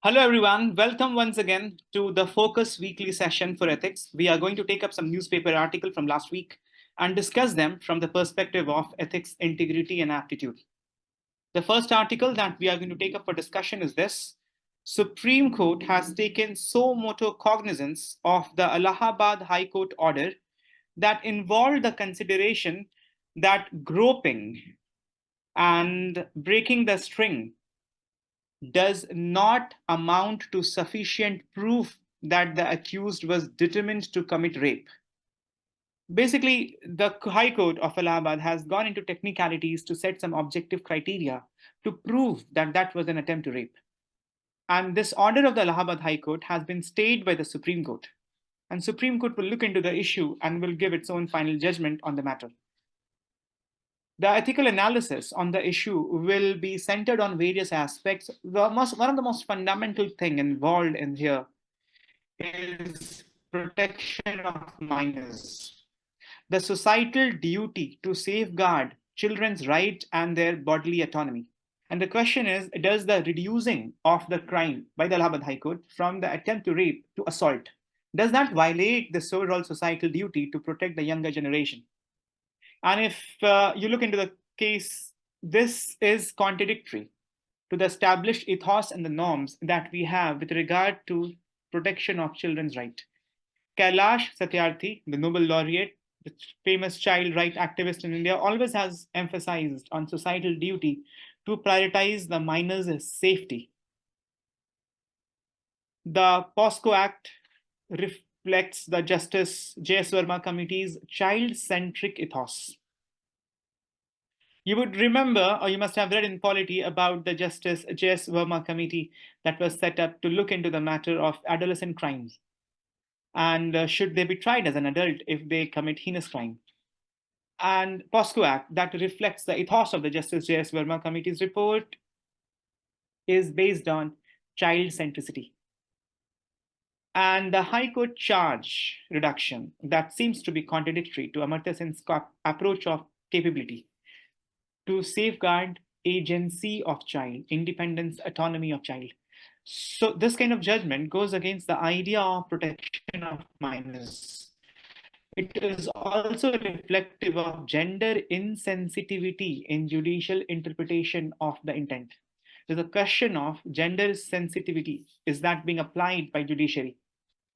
Hello, everyone. Welcome once again to the Focus Weekly session for ethics. We are going to take up some newspaper article from last week and discuss them from the perspective of ethics, integrity, and aptitude. The first article that we are going to take up for discussion is this. Supreme Court has taken so moto cognizance of the Allahabad High Court order that involved the consideration that groping and breaking the string does not amount to sufficient proof that the accused was determined to commit rape. Basically, the High Court of Allahabad has gone into technicalities to set some objective criteria to prove that that was an attempt to rape. And this order of the Allahabad High Court has been stayed by the Supreme Court. And Supreme Court will look into the issue and will give its own final judgment on the matter. The ethical analysis on the issue will be centered on various aspects. One of the most fundamental thing involved in here is protection of minors. The societal duty to safeguard children's right and their bodily autonomy. And the question is, does the reducing of the crime by the Allahabad High Court from the attempt to rape to assault, does that violate the overall societal duty to protect the younger generation? And if you look into the case, this is contradictory to the established ethos and the norms that we have with regard to protection of children's right. Kailash Satyarthi, the Nobel laureate, the famous child right activist in India, always has emphasized on societal duty to prioritize the minor's safety. The POSCO Act reflects the Justice J.S. Verma Committee's child-centric ethos. You would remember, or you must have read in polity about the Justice J.S. Verma Committee that was set up to look into the matter of adolescent crimes. And should they be tried as an adult if they commit heinous crime? And POSCO Act, that reflects the ethos of the Justice J.S. Verma Committee's report, is based on child centricity. And the High Court charge reduction, that seems to be contradictory to Amartya Sen's approach of capability to safeguard agency of child, independence, autonomy of child. So this kind of judgment goes against the idea of protection of minors. It is also reflective of gender insensitivity in judicial interpretation of the intent. There's a question of gender sensitivity. Is that being applied by judiciary?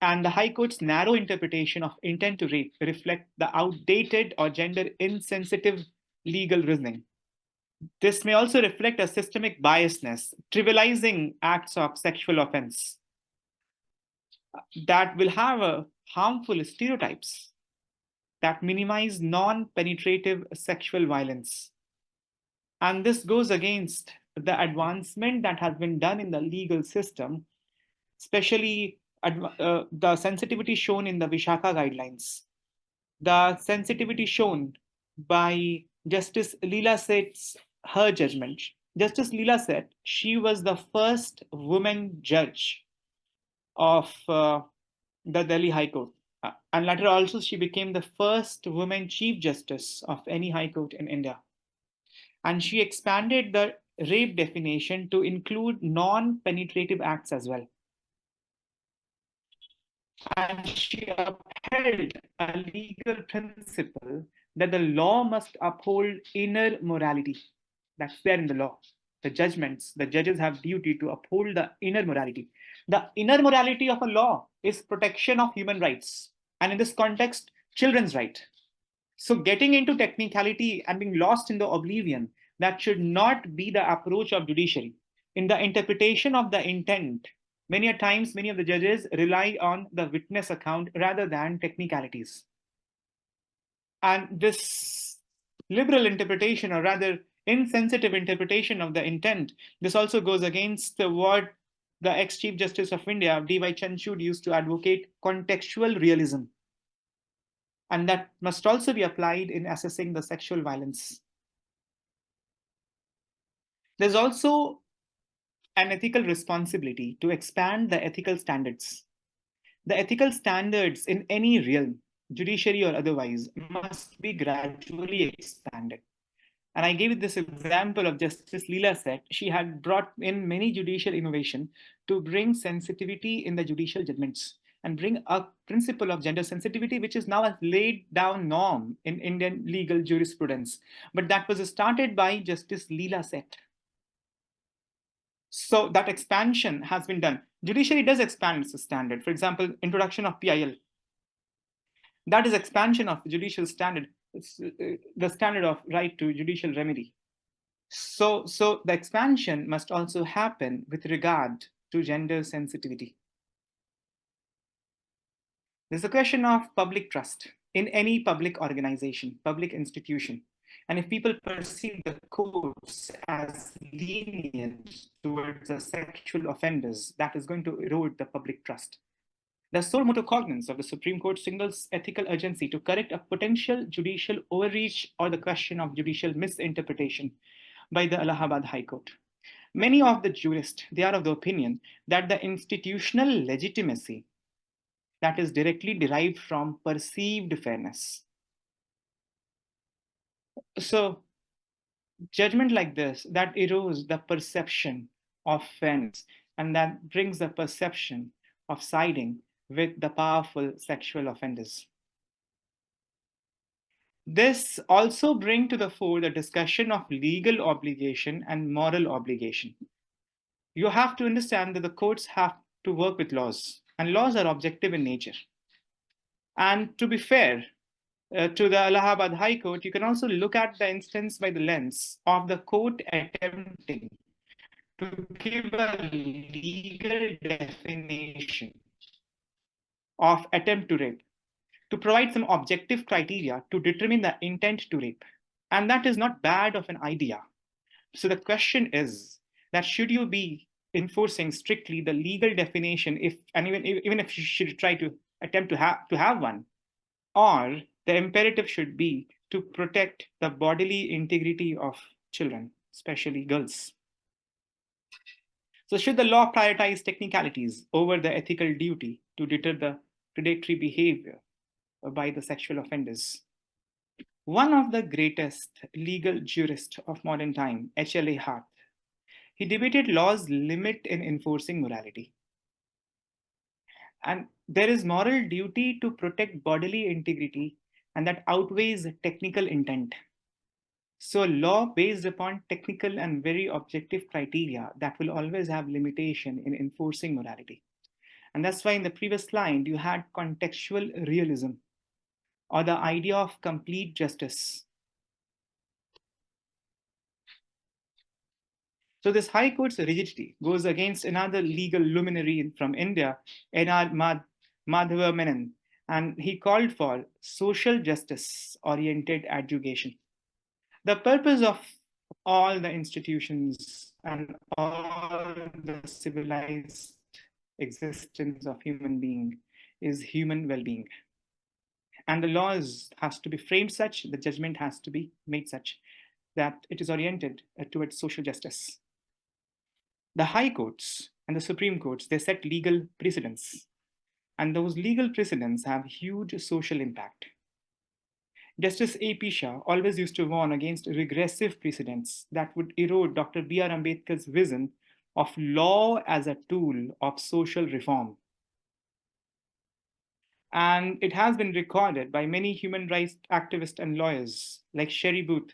And the High Court's narrow interpretation of intent to rape reflect the outdated or gender insensitive legal reasoning. This may also reflect a systemic biasness, trivializing acts of sexual offense that will have harmful stereotypes that minimize non-penetrative sexual violence. And this goes against the advancement that has been done in the legal system, especially the sensitivity shown in the Vishaka guidelines. The sensitivity shown by Justice Leela Seth's her judgment. Justice Leela Seth, she was the first woman judge of the Delhi High Court. And later also, she became the first woman chief justice of any high court in India. And she expanded the rape definition to include non-penetrative acts as well. And she upheld a legal principle that the law must uphold inner morality. That's there in the law. The judgments, the judges have duty to uphold the inner morality. The inner morality of a law is protection of human rights. And in this context, children's right. So getting into technicality and being lost in the oblivion, that should not be the approach of judiciary. In the interpretation of the intent, many a times, many of the judges rely on the witness account rather than technicalities. And this liberal interpretation, or rather insensitive interpretation of the intent, this also goes against what the ex-Chief Justice of India, D.Y. Chanchud, used to advocate contextual realism. And that must also be applied in assessing the sexual violence. There's also an ethical responsibility to expand the ethical standards. The ethical standards in any realm, judiciary or otherwise, must be gradually expanded. And I gave this example of Justice Leela Seth. She had brought in many judicial innovation to bring sensitivity in the judicial judgments and bring a principle of gender sensitivity, which is now a laid down norm in Indian legal jurisprudence. But that was started by Justice Leela Seth. So that expansion has been done. Judiciary does expand its standard. For example, introduction of PIL. That is expansion of judicial standard, the standard of right to judicial remedy. So the expansion must also happen with regard to gender sensitivity. There's a question of public trust in any public organization, public institution. And if people perceive the courts as lenient towards the sexual offenders, that is going to erode the public trust. The sole motu cognans of the Supreme Court signals ethical urgency to correct a potential judicial overreach or the question of judicial misinterpretation by the Allahabad High Court. Many of the jurists, they are of the opinion that the institutional legitimacy that is directly derived from perceived fairness. So judgment like this, that erodes the perception of fairness and that brings the perception of siding with the powerful sexual offenders. This also brings to the fore the discussion of legal obligation and moral obligation. You have to understand that the courts have to work with laws, and laws are objective in nature. And to be fair to the Allahabad High Court, you can also look at the instance by the lens of the court attempting to give a legal definition of attempt to rape, to provide some objective criteria to determine the intent to rape. And that is not bad of an idea. So the question is that should you be enforcing strictly the legal definition, if and even if you should try to attempt to have one, or the imperative should be to protect the bodily integrity of children, especially girls. So should the law prioritize technicalities over the ethical duty to deter the predatory behavior by the sexual offenders? One of the greatest legal jurists of modern time, H.L.A. Hart, he debated law's limit in enforcing morality. And there is moral duty to protect bodily integrity, and that outweighs technical intent. So law based upon technical and very objective criteria that will always have limitation in enforcing morality. And that's why in the previous slide, you had contextual realism or the idea of complete justice. So this High Court's rigidity goes against another legal luminary from India, N.R. Madhava Menon, and he called for social justice-oriented education. The purpose of all the institutions and all the civilized existence of human being is human well-being. And the laws has to be framed such, the judgment has to be made such that it is oriented towards social justice. The high courts and the Supreme Courts, they set legal precedents. And those legal precedents have huge social impact. Justice A.P. Shah always used to warn against regressive precedents that would erode Dr. B.R. Ambedkar's vision of law as a tool of social reform. And it has been recorded by many human rights activists and lawyers like Sherry Booth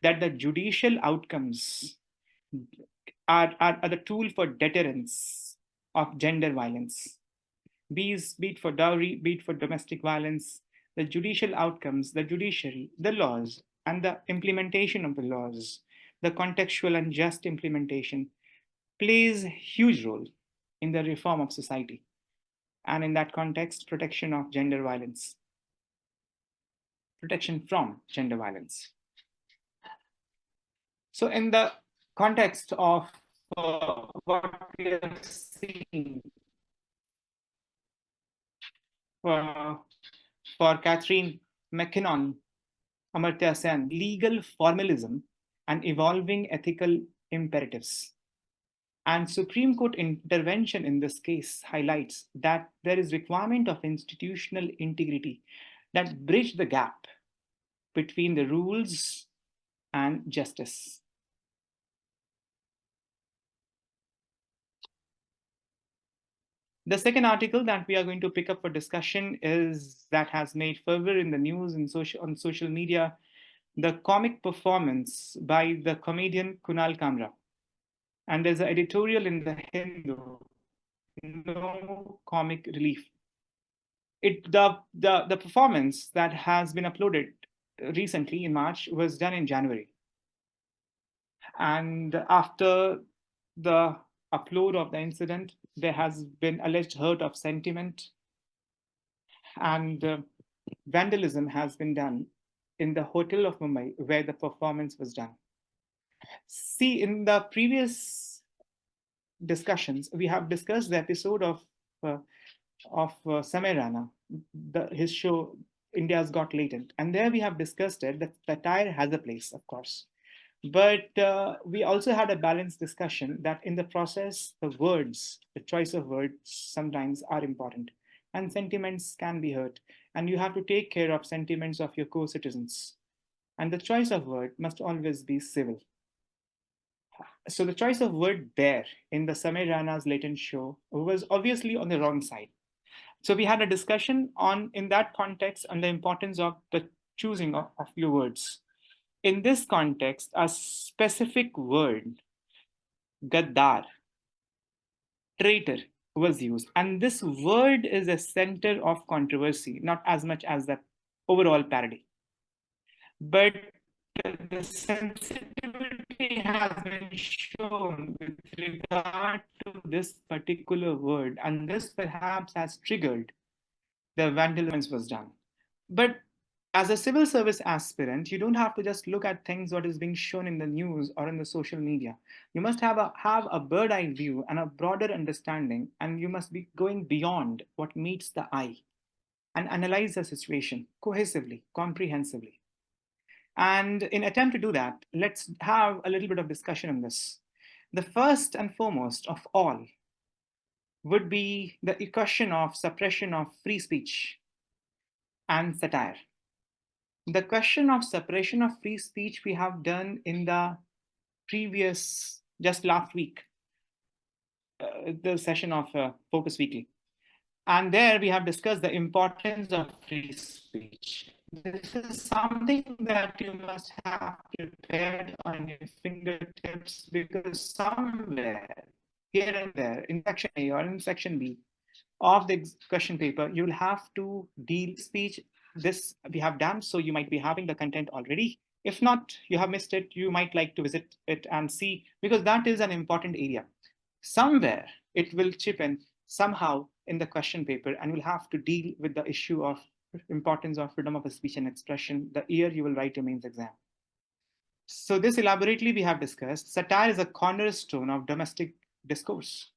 that the judicial outcomes are the tool for deterrence of gender violence. Be it for dowry, be it for domestic violence, the judicial outcomes, the judiciary, the laws, and the implementation of the laws, the contextual and just implementation plays a huge role in the reform of society. And in that context, protection of gender violence, protection from gender violence. So in the context of what we are seeing for Catherine McKinnon, Amartya Sen, legal formalism and evolving ethical imperatives. And Supreme Court intervention in this case highlights that there is requirement of institutional integrity that bridge the gap between the rules and justice. The second article that we are going to pick up for discussion is that has made fervor in the news and on social media, the comic performance by the comedian Kunal Kamra. And there's an editorial in the Hindu, no comic relief. The performance that has been uploaded recently in March was done in January. And after the upload of the incident, there has been alleged hurt of sentiment, and vandalism has been done in the hotel of Mumbai where the performance was done. See, in the previous discussions, we have discussed the episode of Samir Rana, his show India's Got Latent, and there we have discussed it that satire has a place, of course. But we also had a balanced discussion that in the process, the words, the choice of words sometimes are important, and sentiments can be hurt, and you have to take care of sentiments of your co-citizens. And the choice of word must always be civil. So the choice of word there in the Samir Rana's Latent show was obviously on the wrong side. So we had a discussion on, in that context, on the importance of the choosing of your words. In this context, a specific word, gaddar, traitor, was used. And this word is a center of controversy, not as much as the overall parody. But the sensitivity has been shown with regard to this particular word, and this perhaps has triggered the vandalism was done. But as a civil service aspirant, you don't have to just look at things what is being shown in the news or in the social media. You must have a bird eye view and a broader understanding, and you must be going beyond what meets the eye and analyze the situation cohesively, comprehensively. And in attempt to do that, let's have a little bit of discussion on this. The first and foremost of all would be the question of suppression of free speech and satire. The question of suppression of free speech we have done in the previous, just last week, the session of Focus Weekly. And there we have discussed the importance of free speech. This is something that you must have prepared on your fingertips, because somewhere, here and there, in section A or in section B of the question paper, you will have to deal speech. This we have done, so you might be having the content already. If not, you have missed it, you might like to visit it and see, because that is an important area. Somewhere it will chip in somehow in the question paper, and you'll have to deal with the issue of importance of freedom of speech and expression the year you will write your mains exam. So this elaborately we have discussed. Satire is a cornerstone of democratic discourse,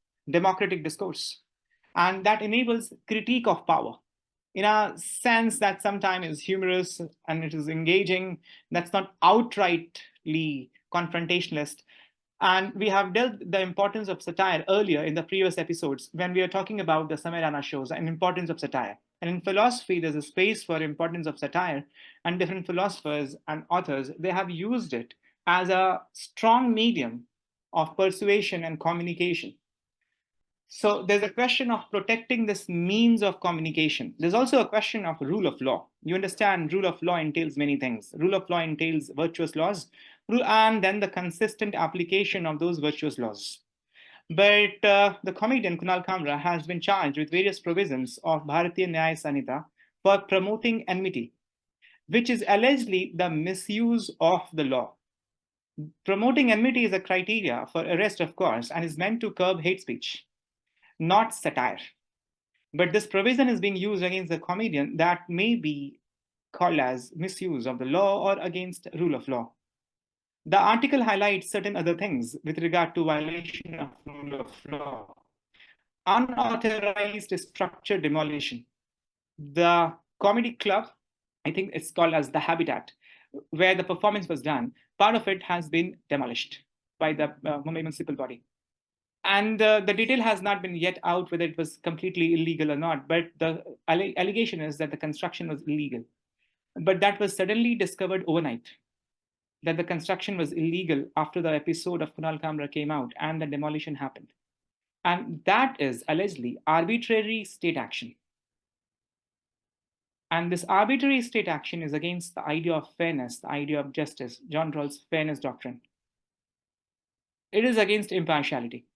and that enables critique of power in a sense that sometimes is humorous and it is engaging. That's not outrightly confrontationalist. And we have dealt the importance of satire earlier in the previous episodes when we are talking about the Samir Rana shows and importance of satire. And in philosophy, there's a space for importance of satire, and different philosophers and authors, they have used it as a strong medium of persuasion and communication. So there's a question of protecting this means of communication. There's also a question of rule of law. You understand, rule of law entails many things. Rule of law entails virtuous laws, and then the consistent application of those virtuous laws. But the comedian Kunal Kamra has been charged with various provisions of Bharatiya Nyaya Sanhita for promoting enmity, which is allegedly the misuse of the law. Promoting enmity is a criteria for arrest, of course, and is meant to curb hate speech, not satire. But this provision is being used against the comedian that may be called as misuse of the law or against rule of law. The article highlights certain other things with regard to violation of rule of law. Unauthorized structure demolition. The comedy club, I think it's called as the Habitat, where the performance was done, part of it has been demolished by the Mumbai municipal body. And the detail has not been yet out whether it was completely illegal or not, but the allegation is that the construction was illegal. But that was suddenly discovered overnight. that the construction was illegal after the episode of Kunal Kamra came out and the demolition happened. And that is allegedly arbitrary state action. And this arbitrary state action is against the idea of fairness, the idea of justice, John Rawls' fairness doctrine. It is against impartiality.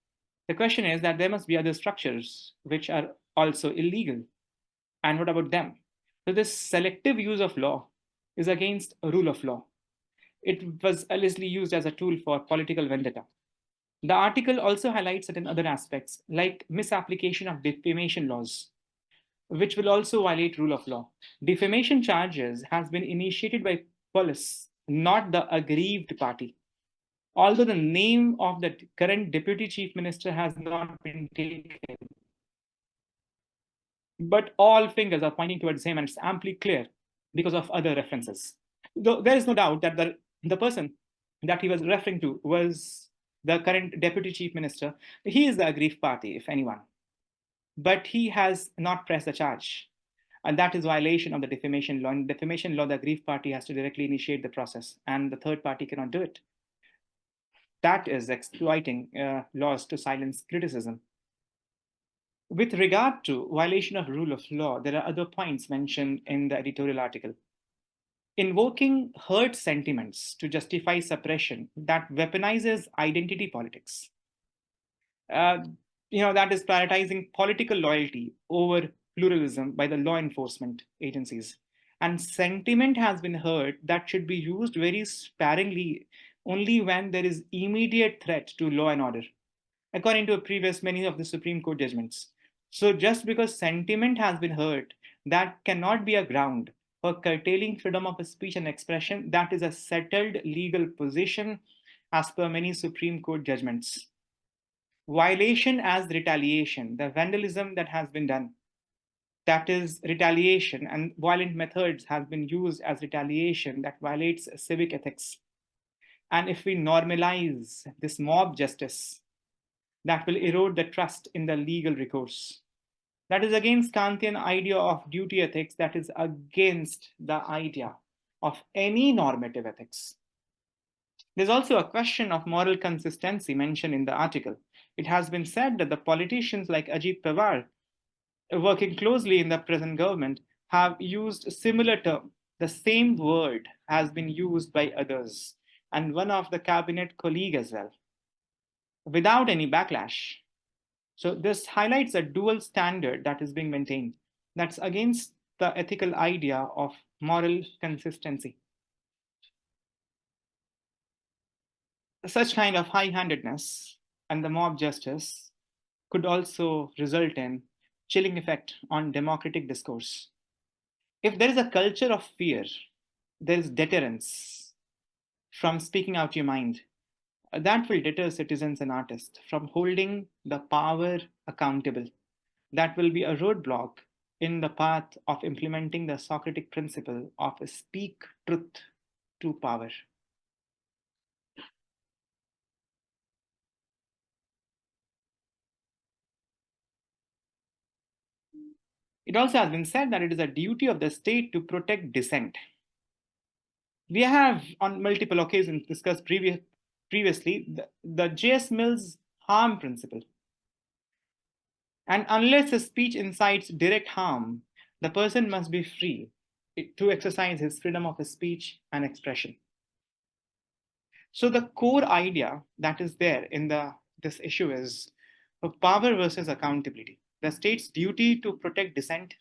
The question is that there must be other structures which are also illegal. And what about them? So, this selective use of law is against a rule of law. It was allegedly used as a tool for political vendetta. The article also highlights certain other aspects, like misapplication of defamation laws, which will also violate rule of law. Defamation charges has been initiated by police, not the aggrieved party. Although the name of the current deputy chief minister has not been taken, but all fingers are pointing towards him, and it's amply clear because of other references. Though there is no doubt that the person that he was referring to was the current deputy chief minister. He is the aggrieved party, if anyone. But he has not pressed the charge. And that is violation of the defamation law. In defamation law, the aggrieved party has to directly initiate the process, and the third party cannot do it. That is exploiting laws to silence criticism. With regard to violation of rule of law, there are other points mentioned in the editorial article. Invoking hurt sentiments to justify suppression that weaponizes identity politics. That is prioritizing political loyalty over pluralism by the law enforcement agencies. And sentiment has been hurt that should be used very sparingly only when there is immediate threat to law and order, according to many of the Supreme Court judgments. So just because sentiment has been hurt, that cannot be a ground for curtailing freedom of speech and expression. That is a settled legal position as per many Supreme Court judgments. Violation as retaliation, the vandalism that has been done, that is retaliation, and violent methods have been used as retaliation that violates civic ethics. And if we normalize this mob justice, that will erode the trust in the legal recourse. That is against Kantian idea of duty ethics, that is against the idea of any normative ethics. There's also a question of moral consistency mentioned in the article. It has been said that the politicians like Ajit Pawar, working closely in the present government, have used a similar term. The same word has been used by others, and one of the cabinet colleague as well, without any backlash. So this highlights a dual standard that is being maintained. That's against the ethical idea of moral consistency. Such kind of high-handedness and the mob justice could also result in chilling effect on democratic discourse. If there is a culture of fear, there is deterrence from speaking out your mind. That will deter citizens and artists from holding the power accountable. That will be a roadblock in the path of implementing the Socratic principle of speak truth to power. It also has been said that it is a duty of the state to protect dissent. We have on multiple occasions discussed previously the J.S. Mill's harm principle. And unless the speech incites direct harm, the person must be free to exercise his freedom of speech and expression. So the core idea that is there in this issue is power versus accountability. The state's duty to protect dissent,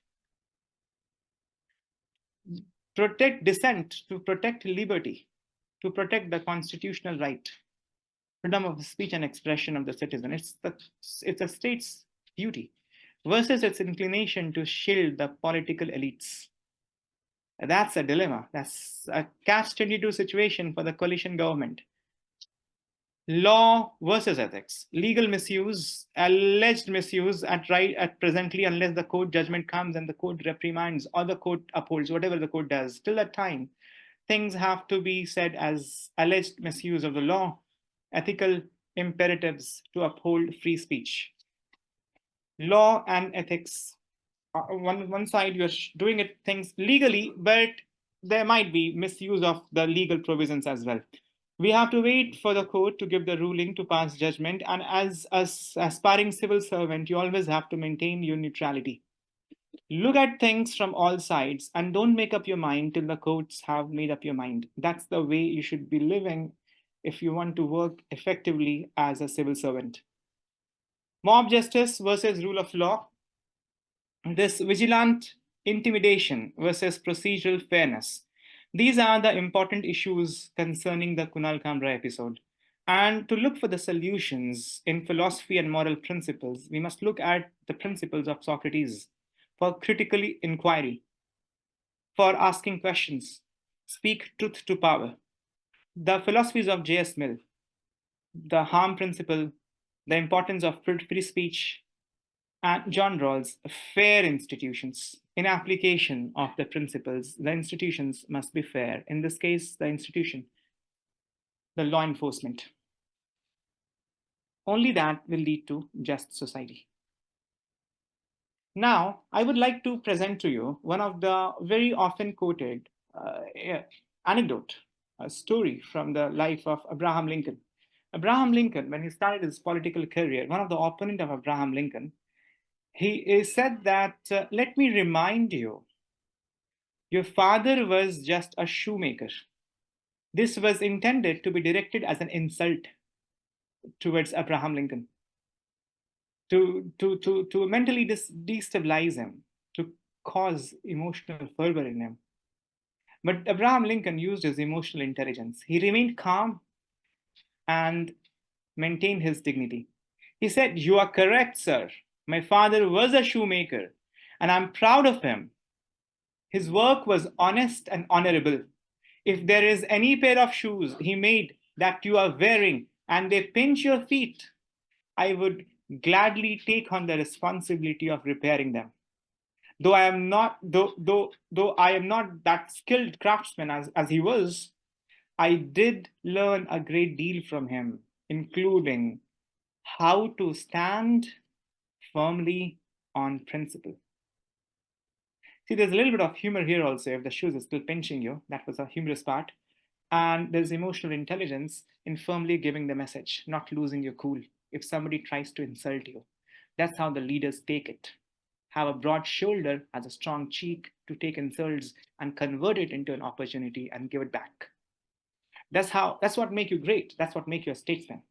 to protect liberty, to protect the constitutional right, freedom of speech and expression of the citizen. It's the state's duty versus its inclination to shield the political elites. That's a dilemma. That's a catch-22 situation for the coalition government. Law versus ethics. Legal misuse, alleged misuse at presently, unless the court judgment comes and the court reprimands or the court upholds, whatever the court does, till that time, things have to be said as alleged misuse of the law, ethical imperatives to uphold free speech. Law and ethics. One side, you're doing things legally, but there might be misuse of the legal provisions as well. We have to wait for the court to give the ruling to pass judgment, and as aspiring civil servant, you always have to maintain your neutrality. Look at things from all sides and don't make up your mind till the courts have made up your mind. That's the way you should be living if you want to work effectively as a civil servant. Mob justice versus rule of law. This vigilant intimidation versus procedural fairness. These are the important issues concerning the Kunal Kamra episode. And to look for the solutions in philosophy and moral principles, we must look at the principles of Socrates for critical inquiry, for asking questions, speak truth to power. The philosophies of J.S. Mill, the harm principle, the importance of free speech, and John Rawls, fair institutions. In application of the principles, the institutions must be fair. In this case, the institution, the law enforcement. Only that will lead to just society. Now, I would like to present to you one of the very often quoted anecdote, a story from the life of Abraham Lincoln. Abraham Lincoln, when he started his political career, one of the opponents of Abraham Lincoln, he said that, let me remind you, your father was just a shoemaker. This was intended to be directed as an insult towards Abraham Lincoln, to mentally destabilize him, to cause emotional fervor in him. But Abraham Lincoln used his emotional intelligence. He remained calm and maintained his dignity. He said, "You are correct, sir. My father was a shoemaker, and I'm proud of him. His work was honest and honorable. If there is any pair of shoes he made that you are wearing and they pinch your feet, I would gladly take on the responsibility of repairing them. Though I am not, though I am not that skilled craftsman as he was, I did learn a great deal from him, including how to stand firmly on principle." See, there's a little bit of humor here also. If the shoes are still pinching you, that was a humorous part. And there's emotional intelligence in firmly giving the message, not losing your cool if somebody tries to insult you. That's how the leaders take it. Have a broad shoulder, has a strong cheek to take insults and convert it into an opportunity and give it back. That's what make you great. That's what make you a statesman.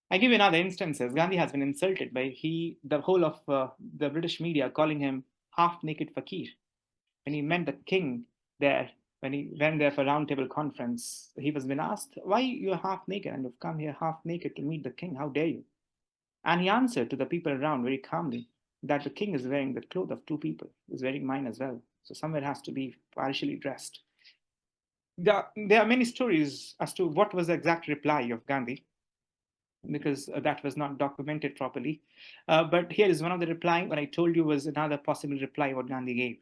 I give you another instances. Gandhi has been insulted by the whole of the British media calling him half-naked fakir. When he met the king there, when he went there for a roundtable conference, he was been asked, "Why you're half-naked and you've come here half-naked to meet the king? How dare you?" And he answered to the people around very calmly that the king is wearing the clothes of two people. He's wearing mine as well. So somewhere has to be partially dressed. There are many stories as to what was the exact reply of Gandhi, because that was not documented properly. But here is one of the reply. What I told you was another possible reply what Gandhi gave.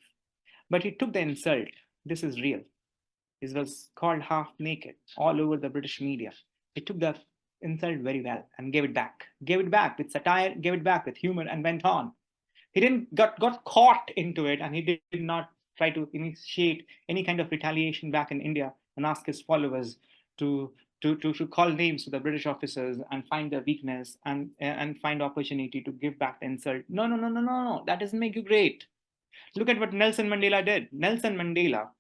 But he took the insult. This is real. This was called half naked all over the British media. He took the insult very well and gave it back. Gave it back with satire, gave it back with humor, and went on. He didn't got caught into it, and he did not try to initiate any kind of retaliation back in India and ask his followers to call names to the British officers and find their weakness and find opportunity to give back the insult. No, no, no, no, no, no. That doesn't make you great. Look at what Nelson Mandela did. Nelson Mandela,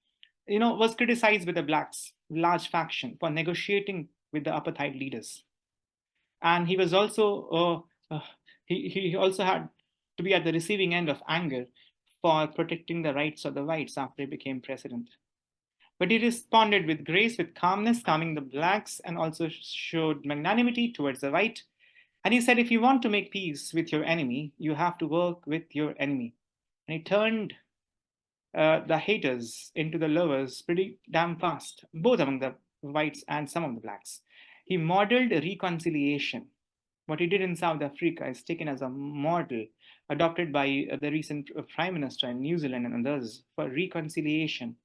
was criticized with the blacks, large faction, for negotiating with the apartheid leaders. And he was also, he also had to be at the receiving end of anger for protecting the rights of the whites after he became president. But he responded with grace, with calmness, calming the blacks, and also showed magnanimity towards the white. And he said, if you want to make peace with your enemy, you have to work with your enemy. And he turned the haters into the lovers pretty damn fast, both among the whites and some of the blacks. He modeled reconciliation. What he did in South Africa is taken as a model adopted by the recent Prime Minister in New Zealand and others for reconciliation,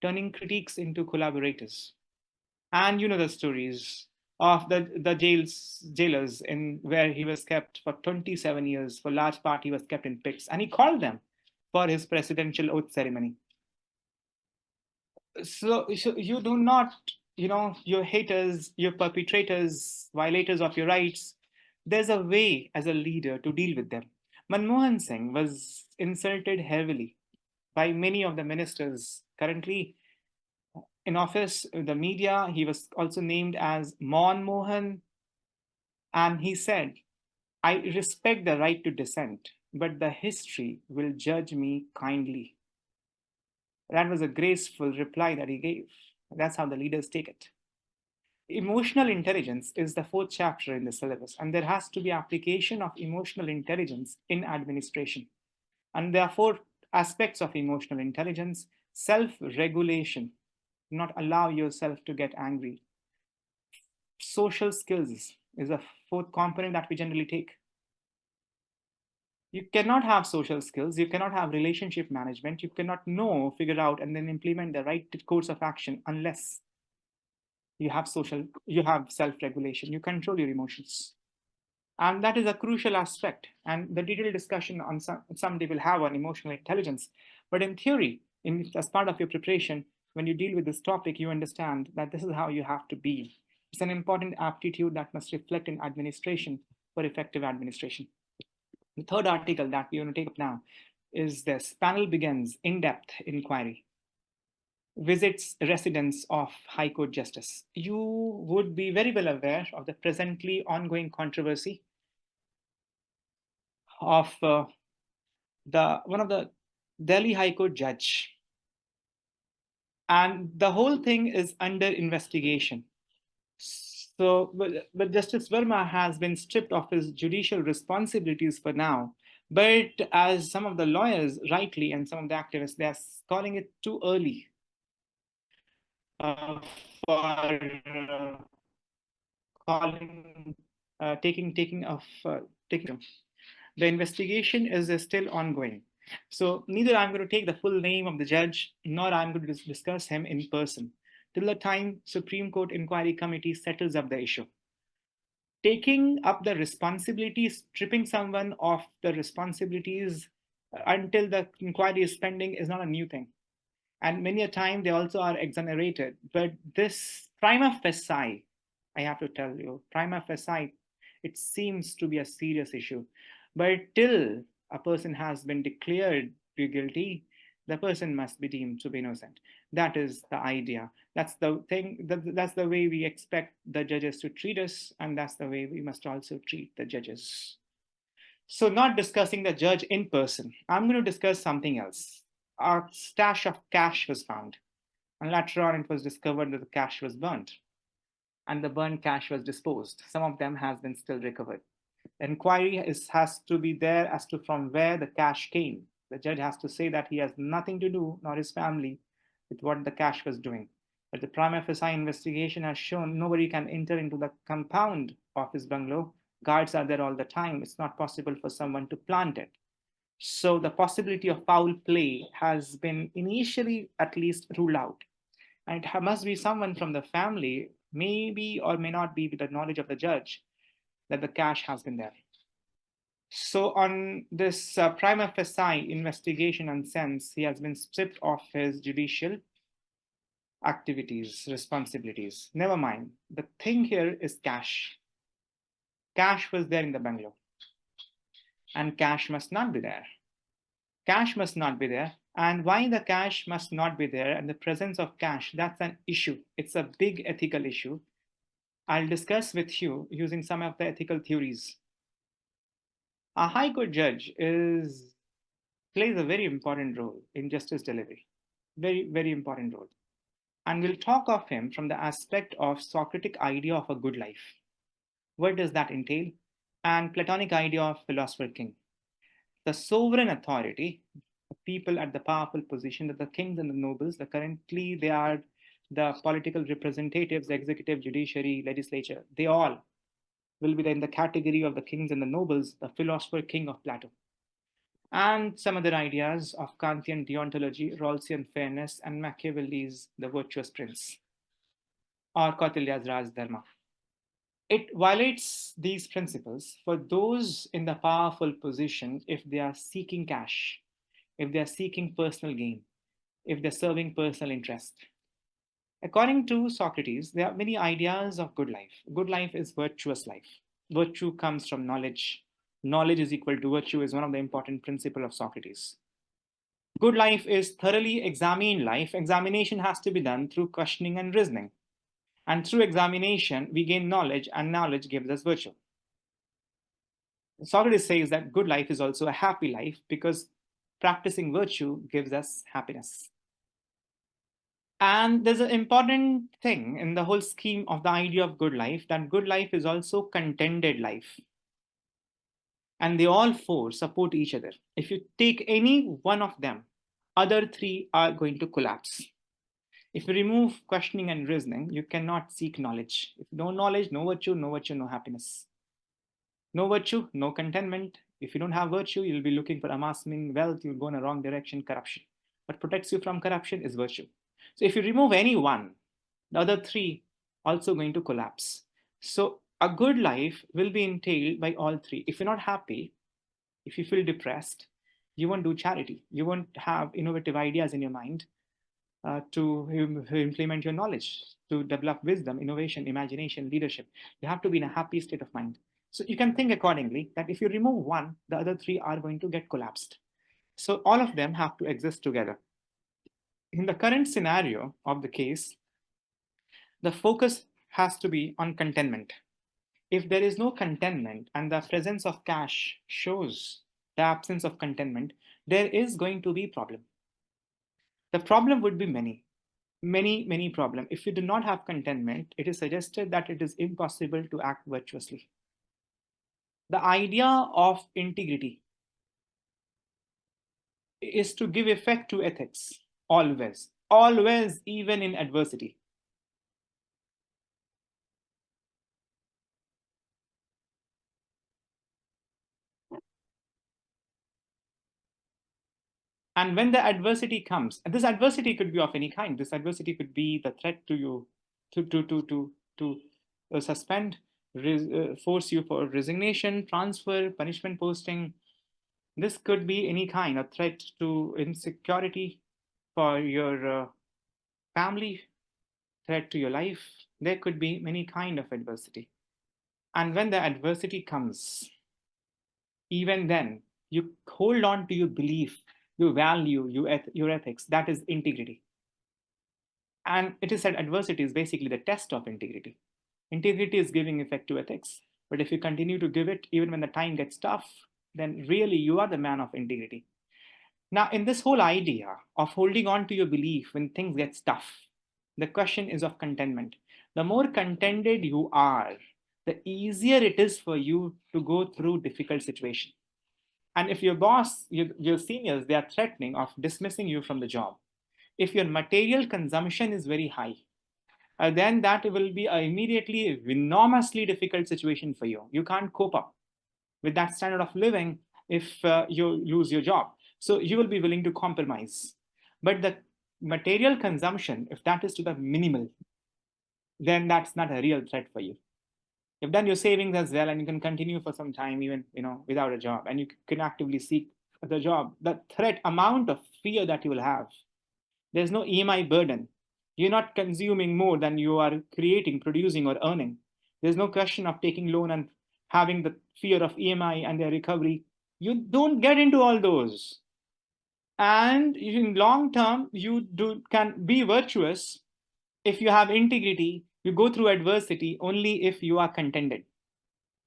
turning critiques into collaborators. And you know the stories of the jailers in where he was kept for 27 years. For large part, he was kept in pits, and he called them for his presidential oath ceremony. So you do not, your haters, your perpetrators, violators of your rights, there's a way as a leader to deal with them. Manmohan Singh was insulted heavily by many of the ministers currently in office, the media. He was also named as Mon Mohan, and he said, I respect the right to dissent, but the history will judge me kindly. That was a graceful reply that he gave. That's how the leaders take it. Emotional intelligence is the fourth chapter in the syllabus, and there has to be application of emotional intelligence in administration. And there are four aspects of emotional intelligence: self regulation, not allow yourself to get angry; social skills is a fourth component that we generally take. You cannot have social skills, you cannot have relationship management, you cannot know, figure out, and then implement the right course of action unless you have self-regulation, you control your emotions. And that is a crucial aspect. And the detailed discussion on someday we'll have on emotional intelligence. But in theory, as part of your preparation, when you deal with this topic, you understand that this is how you have to be. It's an important aptitude that must reflect in administration for effective administration. The third article that we're going to take up now is this: panel begins in-depth inquiry, visits residence of High Court Justice. You would be very well aware of the presently ongoing controversy of the one of the Delhi High Court judge, and the whole thing is under investigation. So, but Justice Verma has been stripped of his judicial responsibilities for now. But as some of the lawyers rightly and some of the activists, they are calling it too early for calling taking of taking. The investigation is still ongoing. So neither I'm going to take the full name of the judge, nor I'm going to discuss him in person till the time Supreme Court Inquiry Committee settles up the issue. Taking up the responsibilities, stripping someone of the responsibilities until the inquiry is pending is not a new thing. And many a time they also are exonerated. But this prima facie, I have to tell you, prima facie, it seems to be a serious issue. But till a person has been declared to be guilty, the person must be deemed to be innocent. That is the idea. That's the thing. That's the way we expect the judges to treat us, and that's the way we must also treat the judges. So, not discussing the judge in person, I'm going to discuss something else. A stash of cash was found, and later on it was discovered that the cash was burnt, and the burnt cash was disposed. Some of them has been still recovered. Inquiry has to be there as to from where the cash came. The judge has to say that he has nothing to do, nor his family, with what the cash was doing. But the prima facie investigation has shown nobody can enter into the compound of his bungalow. Guards are there all the time. It's not possible for someone to plant it. So the possibility of foul play has been initially at least ruled out. And it must be someone from the family, maybe or may not be with the knowledge of the judge, that the cash has been there. So on this prima facie investigation and sense, he has been stripped of his judicial activities, responsibilities. Never mind. The thing here is cash. Cash was there in the bungalow, and cash must not be there. Cash must not be there. And why the cash must not be there and the presence of cash, that's an issue. It's a big ethical issue. I'll discuss with you using some of the ethical theories. A high court judge plays a very important role in justice delivery. Very, very important role. And we'll talk of him from the aspect of Socratic idea of a good life. What does that entail? And Platonic idea of philosopher king. The sovereign authority, the people at the powerful position, that the kings and the nobles, currently they are the political representatives, the executive, judiciary, legislature, they all will be in the category of the kings and the nobles, the philosopher king of Plato. And some other ideas of Kantian deontology, Rawlsian fairness, and Machiavelli's The Virtuous Prince, or Kautilya's Raj Dharma. It violates these principles for those in the powerful position if they are seeking cash, if they are seeking personal gain, if they're serving personal interest. According to Socrates, there are many ideas of good life. Good life is virtuous life. Virtue comes from knowledge. Knowledge is equal to virtue is one of the important principles of Socrates. Good life is thoroughly examined life. Examination has to be done through questioning and reasoning. And through examination, we gain knowledge, and knowledge gives us virtue. Socrates says that good life is also a happy life because practicing virtue gives us happiness. And there's an important thing in the whole scheme of the idea of good life, that good life is also contented life. And they all four support each other. If you take any one of them, other three are going to collapse. If you remove questioning and reasoning, you cannot seek knowledge. If no knowledge, no virtue, no virtue, no happiness. No virtue, no contentment. If you don't have virtue, you'll be looking for amassing wealth, you'll go in a wrong direction, corruption. What protects you from corruption is virtue. So if you remove any one, the other three also going to collapse. So a good life will be entailed by all three. If you're not happy, if you feel depressed, you won't do charity. You won't have innovative ideas in your mind to implement your knowledge, to develop wisdom, innovation, imagination, leadership. You have to be in a happy state of mind. So you can think accordingly that if you remove one, the other three are going to get collapsed. So all of them have to exist together. In the current scenario of the case, the focus has to be on contentment. If there is no contentment and the presence of cash shows the absence of contentment, there is going to be problem. The problem would be many problems. If you do not have contentment, it is suggested that it is impossible to act virtuously. The idea of integrity is to give effect to ethics always, always, even in adversity. And when the adversity comes, and this adversity could be of any kind. This adversity could be the threat to you to suspend, force you for resignation, transfer, punishment posting. This could be any kind of threat to insecurity for your family, threat to your life. There could be many kind of adversity. And when the adversity comes, even then, you hold on to your belief, your value, your ethics. That is integrity. And it is said adversity is basically the test of integrity. Integrity is giving effect to ethics. But if you continue to give it, even when the time gets tough, then really you are the man of integrity. Now, in this whole idea of holding on to your belief when things get tough, the question is of contentment. The more contented you are, the easier it is for you to go through difficult situations. And if your boss, your seniors, they are threatening of dismissing you from the job, if your material consumption is very high, then that will be immediately enormously difficult situation for you. You can't cope up with that standard of living if you lose your job. So you will be willing to compromise. But the material consumption, if that is to the minimal, then that's not a real threat for you. You've done your savings as well, and you can continue for some time, even without a job, and you can actively seek the job. The threat amount of fear that you will have, there's no EMI burden. You're not consuming more than you are creating, producing, or earning. There's no question of taking loan and having the fear of EMI and their recovery. You don't get into all those. And in long term, you can be virtuous if you have integrity. You go through adversity only if you are contented.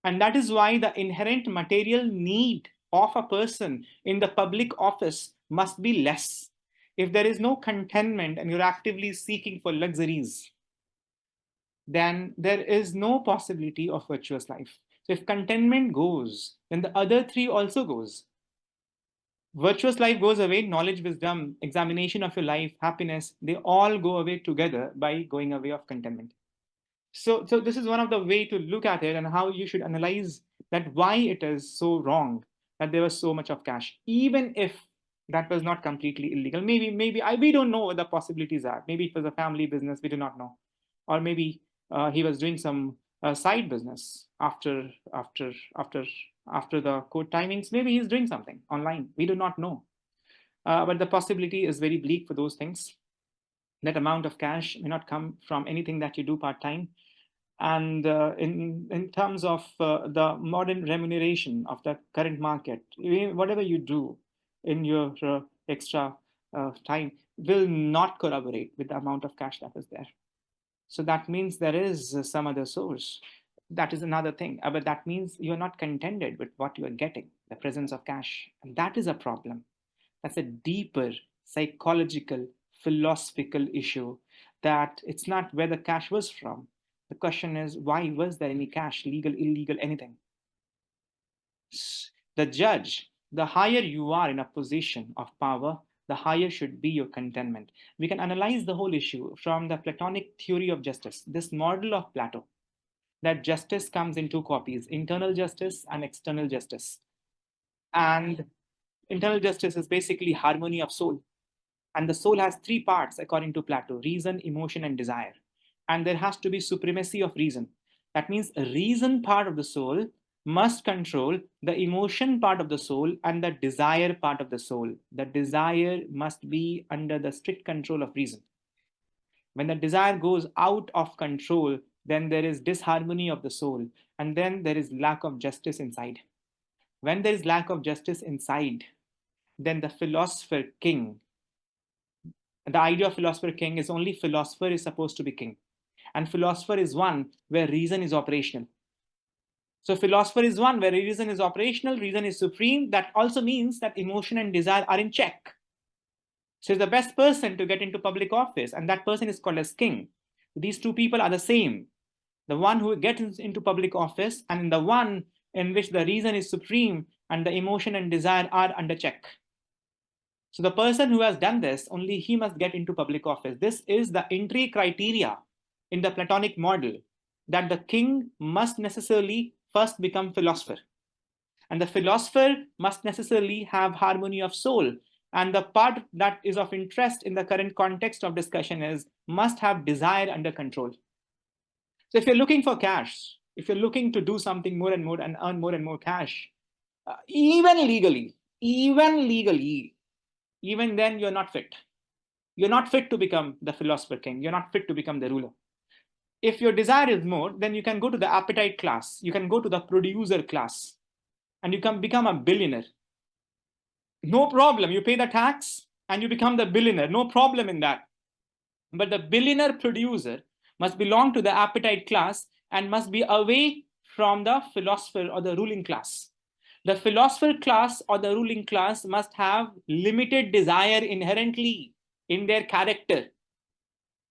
And that is why the inherent material need of a person in the public office must be less. If there is no contentment and you're actively seeking for luxuries, then there is no possibility of virtuous life. So if contentment goes, then the other three also goes. Virtuous life goes away, knowledge, wisdom, examination of your life, happiness, they all go away together by going away of contentment. So this is one of the way to look at it, and how you should analyze that why it is so wrong that there was so much of cash, even if that was not completely illegal. Maybe we don't know what the possibilities are. Maybe it was a family business, we do not know, or maybe he was doing some side business after the court timings. Maybe he's doing something online. We do not know, but the possibility is very bleak for those things. That amount of cash may not come from anything that you do part-time. And in terms of the modern remuneration of the current market, whatever you do in your extra time will not corroborate with the amount of cash that is there. So that means there is some other source. That is another thing. But that means you're not contented with what you are getting, the presence of cash. And that is a problem. That's a deeper psychological, philosophical issue, that it's not where the cash was from. The question is, why was there any cash, legal, illegal, anything? The judge, the higher you are in a position of power, the higher should be your contentment. We can analyze the whole issue from the Platonic theory of justice, this model of Plato, that justice comes in two copies, internal justice and external justice. And internal justice is basically harmony of soul. And the soul has three parts, according to Plato: reason, emotion, and desire. And there has to be supremacy of reason. That means a reason part of the soul must control the emotion part of the soul and the desire part of the soul. The desire must be under the strict control of reason. When the desire goes out of control, then there is disharmony of the soul, and then there is lack of justice inside. When there is lack of justice inside, then the philosopher king, the idea of philosopher king is only philosopher is supposed to be king. And philosopher is one where reason is operational. So philosopher is one where reason is operational, reason is supreme. That also means that emotion and desire are in check. So he's the best person to get into public office, and that person is called as king. These two people are the same. The one who gets into public office and the one in which the reason is supreme and the emotion and desire are under check. So the person who has done this, only he must get into public office. This is the entry criteria in the Platonic model, that the king must necessarily first become philosopher. And the philosopher must necessarily have harmony of soul. And the part that is of interest in the current context of discussion is must have desire under control. So if you're looking for cash, if you're looking to do something more and more and earn more and more cash, even legally, even then you're not fit. You're not fit to become the philosopher king. You're not fit to become the ruler. If your desire is more, then you can go to the appetite class. You can go to the producer class and you can become a billionaire. No problem. You pay the tax and you become the billionaire. No problem in that. But the billionaire producer must belong to the appetite class and must be away from the philosopher or the ruling class. The philosopher class or the ruling class must have limited desire inherently in their character.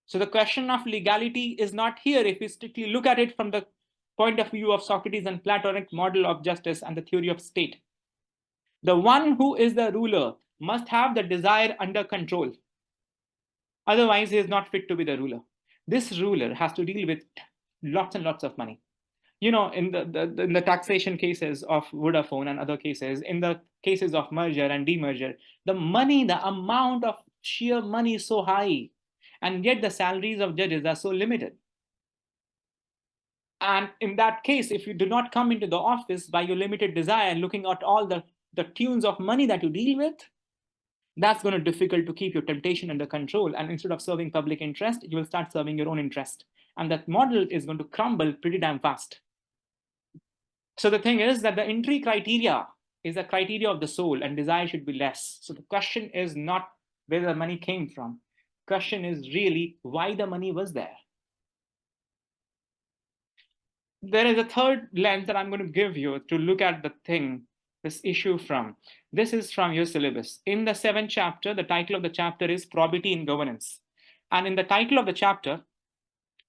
So the question of legality is not here if we strictly look at it from the point of view of Socrates and Platonic model of justice and the theory of state. The one who is the ruler must have the desire under control. Otherwise, he is not fit to be the ruler. This ruler has to deal with lots and lots of money. You know, in the taxation cases of Vodafone and other cases, in the cases of merger and demerger, the money, the amount of sheer money is so high, and yet the salaries of judges are so limited. And in that case, if you do not come into the office by your limited desire, looking at all the tunes of money that you deal with, that's going to be difficult to keep your temptation under control. And instead of serving public interest, you will start serving your own interest. And that model is going to crumble pretty damn fast. So the thing is that the entry criteria is a criteria of the soul, and desire should be less. So the question is not where the money came from. The question is really why the money was there. There is a third lens that I'm going to give you to look at the thing, this issue from. This is from your syllabus. In the 7th chapter, the title of the chapter is Probity in Governance. And in the title of the chapter,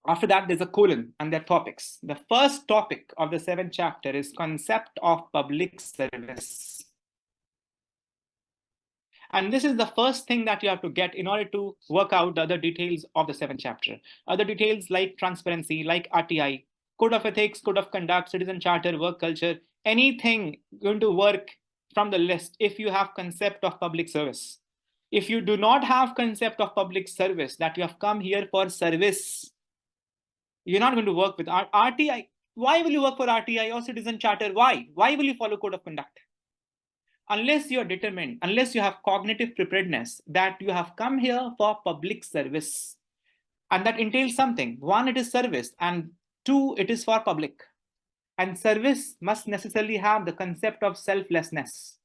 after that, there's a colon and their topics. The first topic of the 7th chapter is concept of public service. And this is the first thing that you have to get in order to work out the other details of the 7th chapter. Other details like transparency, like RTI, code of ethics, code of conduct, citizen charter, work culture, anything going to work from the list if you have concept of public service. If you do not have concept of public service, that you have come here for service, you're not going to work with RTI. Why will you work for RTI or citizen charter? Why? Why will you follow code of conduct? unless you're determined, unless you have cognitive preparedness that you have come here for public service. And that entails something. One, it is service, and two, it is for public. And service must necessarily have the concept of selflessness.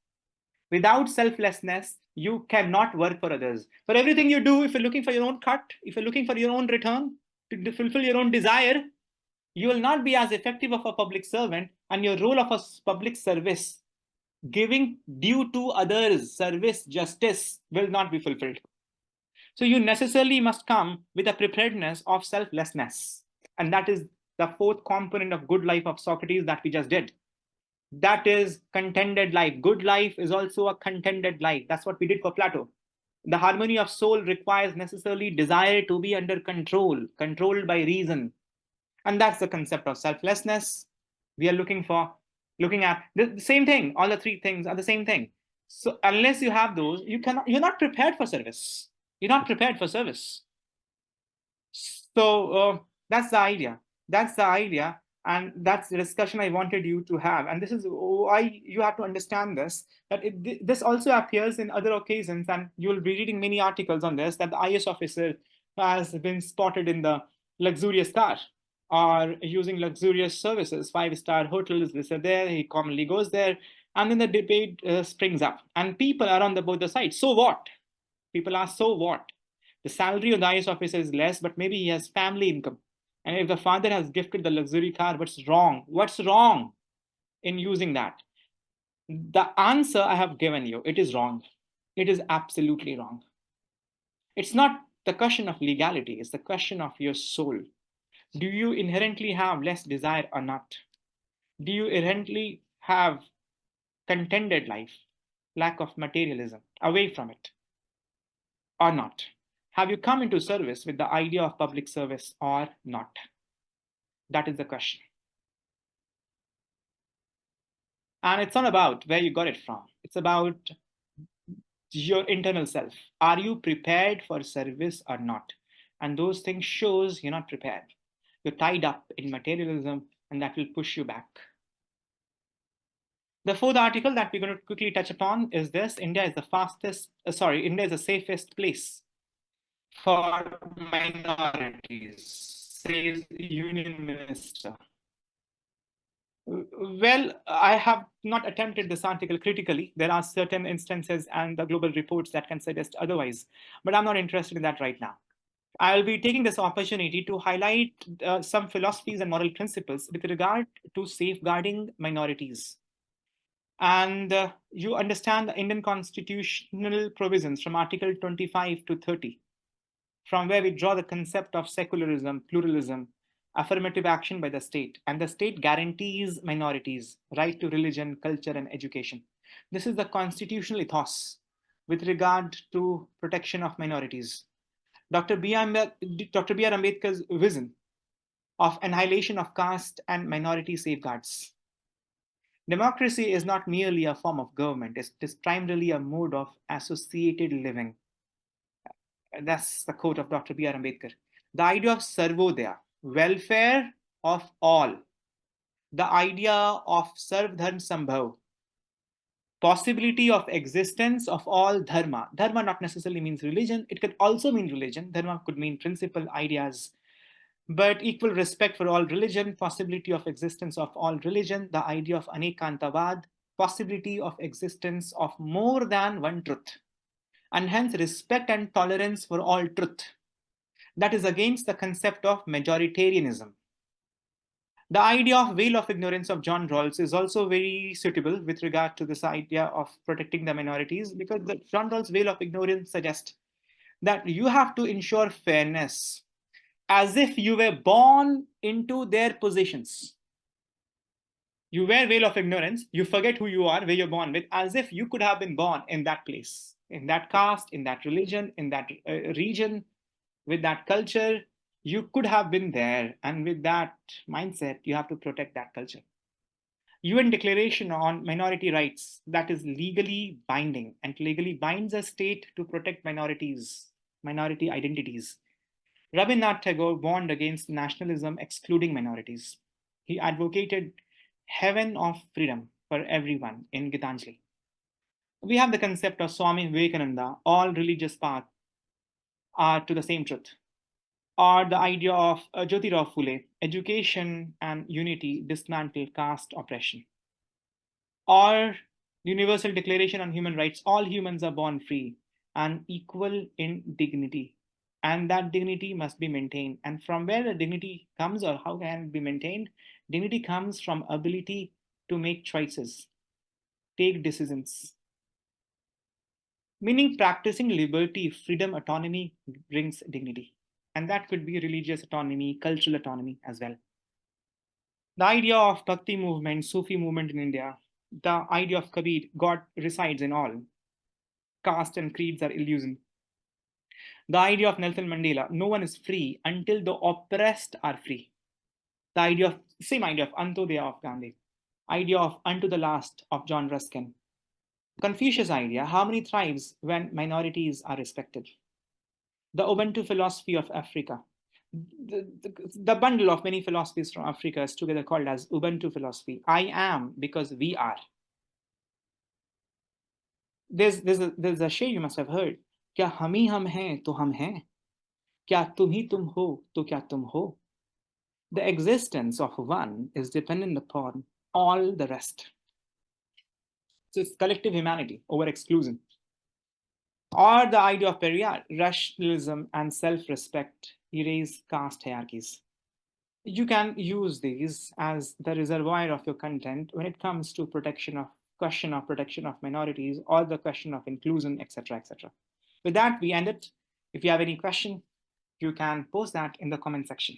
Without selflessness, you cannot work for others. For everything you do, if you're looking for your own cut, if you're looking for your own return, to fulfill your own desire, you will not be as effective of a public servant, and your role of a public service, giving due to others, service, justice, will not be fulfilled. So you necessarily must come with a preparedness of selflessness. And that is the fourth component of good life of Socrates that we just did. That is contented life. Good life is also a contented life. That's what we did for Plato. The harmony of soul requires necessarily desire to be under control, controlled by reason. And that's the concept of selflessness we are looking at the same thing. All the three things are the same thing. So unless you have those, you're not prepared for service. You're not prepared for service. So that's the idea. That's the idea. And that's the discussion I wanted you to have. And this is why you have to understand this, that this also appears in other occasions. And you'll be reading many articles on this, that the IAS officer has been spotted in the luxurious car or using luxurious services, 5-star hotels, this or there. He commonly goes there. And then the debate springs up. And people are on both the sides. So what? People ask, so what? The salary of the IAS officer is less, but maybe he has family income. And if the father has gifted the luxury car, what's wrong? What's wrong in using that? The answer I have given you, it is wrong. It is absolutely wrong. It's not the question of legality, it's the question of your soul. Do you inherently have less desire or not? Do you inherently have contented life, lack of materialism, away from it, or not? Have you come into service with the idea of public service or not? That is the question. And it's not about where you got it from. It's about your internal self. Are you prepared for service or not? And those things shows you're not prepared. You're tied up in materialism, and that will push you back. The fourth article that we're going to quickly touch upon is this: India is India is the safest place for minorities, says Union Minister. Well, I have not attempted this article critically. There are certain instances and the global reports that can suggest otherwise, but I'm not interested in that right now. I'll be taking this opportunity to highlight some philosophies and moral principles with regard to safeguarding minorities. And you understand the Indian constitutional provisions from Article 25 to 30, from where we draw the concept of secularism, pluralism, affirmative action by the state, and the state guarantees minorities right to religion, culture, and education. This is the constitutional ethos with regard to protection of minorities. Dr. B.R. Ambedkar's vision of annihilation of caste and minority safeguards. Democracy is not merely a form of government, it is primarily a mode of associated living. That's the quote of Dr. B.R. Ambedkar. The idea of sarvodaya, welfare of all, the idea of sarv dharm sambhav, possibility of existence of all dharma. Dharma not necessarily means religion, it could also mean religion. Dharma could mean principle, ideas, but equal respect for all religion, possibility of existence of all religion, the idea of anekantavad, possibility of existence of more than one truth, and hence respect and tolerance for all truth. That is against the concept of majoritarianism. The idea of veil of ignorance of John Rawls is also very suitable with regard to this idea of protecting the minorities, because the John Rawls veil of ignorance suggests that you have to ensure fairness as if you were born into their positions. You wear veil of ignorance, you forget who you are, where you're born with, as if you could have been born in that place, in that caste, in that religion, in that region, with that culture. You could have been there, and with that mindset, you have to protect that culture. UN Declaration on Minority Rights, that is legally binding and legally binds a state to protect minorities, minority identities. Rabindranath Tagore warned against nationalism excluding minorities. He advocated heaven of freedom for everyone in Gitanjali. We have the concept of Swami Vivekananda, all religious paths are to the same truth. Or the idea of Jyotirao Phule, education and unity dismantle caste oppression. Or Universal Declaration on Human Rights, all humans are born free and equal in dignity. And that dignity must be maintained. And from where the dignity comes or how can it be maintained? Dignity comes from ability to make choices, take decisions. Meaning practicing liberty, freedom, autonomy brings dignity. And that could be religious autonomy, cultural autonomy as well. The idea of Bhakti movement, Sufi movement in India, the idea of Kabir, God resides in all. Caste and creeds are illusion. The idea of Nelson Mandela, no one is free until the oppressed are free. The idea of, same idea of Antodaya of Gandhi, idea of unto the last of John Ruskin. Confucius idea, harmony thrives when minorities are respected. The Ubuntu philosophy of Africa. The bundle of many philosophies from Africa is together called as Ubuntu philosophy. I am because we are. There's a shay you must have heard. क्या हम ही हम हैं तो हम हैं, क्या तुम ही तुम हो तो क्या तुम हो. The existence of one is dependent upon all the rest. So it's collective humanity over exclusion. Or the idea of Periyar, rationalism and self-respect erase caste hierarchies. You can use these as the reservoir of your content when it comes to protection of protection of minorities or the question of inclusion, etc., etc. With that, we end it. If you have any question, you can post that in the comment section.